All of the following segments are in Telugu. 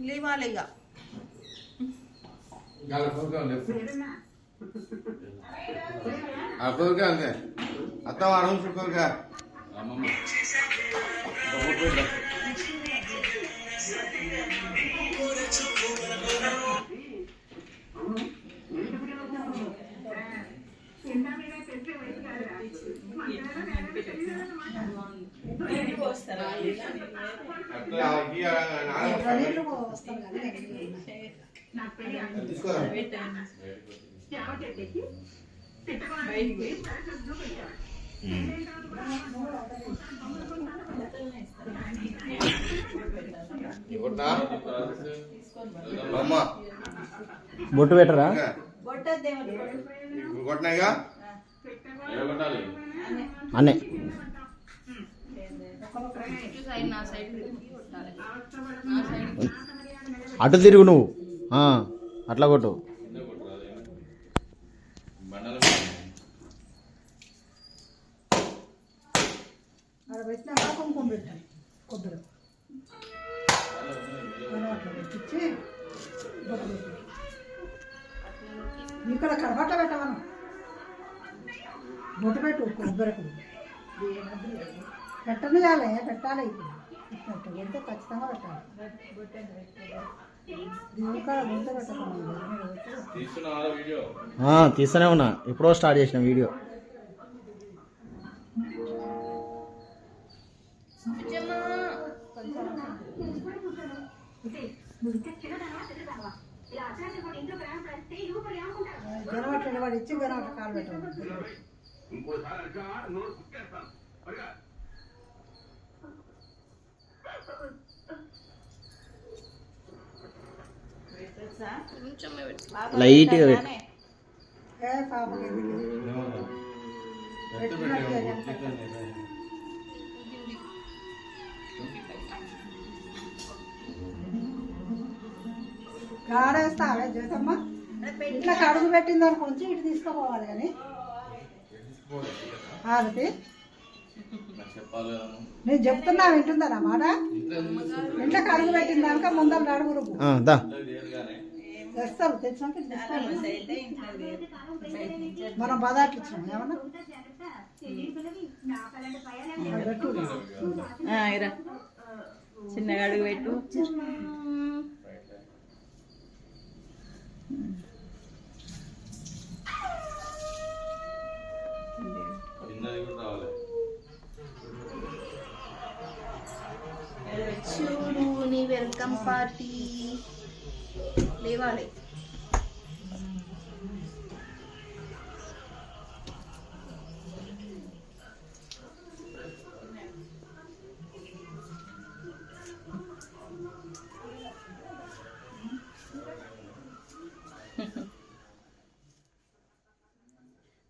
లేవాలి ఇక అత్త వారం చుక్కరుగా బొట్టు పెట్టరా కొట్టినాయిగా అన్నే అటు తిరుగు నువ్వు అట్లా కొట్టు ఇక్కడ కడపట్ల పెట్టమను బొట్టు పెట్టు కొబ్బరికి పెట్టాలి పెట్టాలి పెడితే ఖచ్చితంగా పెట్టాలి తీస్తూనే ఉన్నా ఎప్పుడో స్టార్ట్ చేసిన వీడియో జనవట్ల వాడు ఇచ్చి జనవట్ల కాలు పెట్టాలి లైట్గా పెట్టు కాడేస్తావే జ్యోతమ్మ ఇట్లా కడుగు పెట్టింది అనుకోండి ఇటు తీసుకోపోవాలి కానీ ఆరతి నేను చెప్తున్నా వింటుందా నా మాట ఇంట్లో కడుగు పెట్టింది కనుక ముందర నడుగురు తెస్తారు తెచ్చినాక మనం పదార్థం ఇచ్చినాం ఏమన్నా చిన్నగా అడుగు పెట్టు చూడు నీ వెల్కమ్ పార్టీ లేవాలి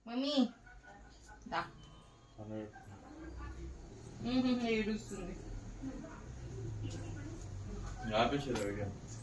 మమ్మీ ఏడుస్తుంది ఆపేసారు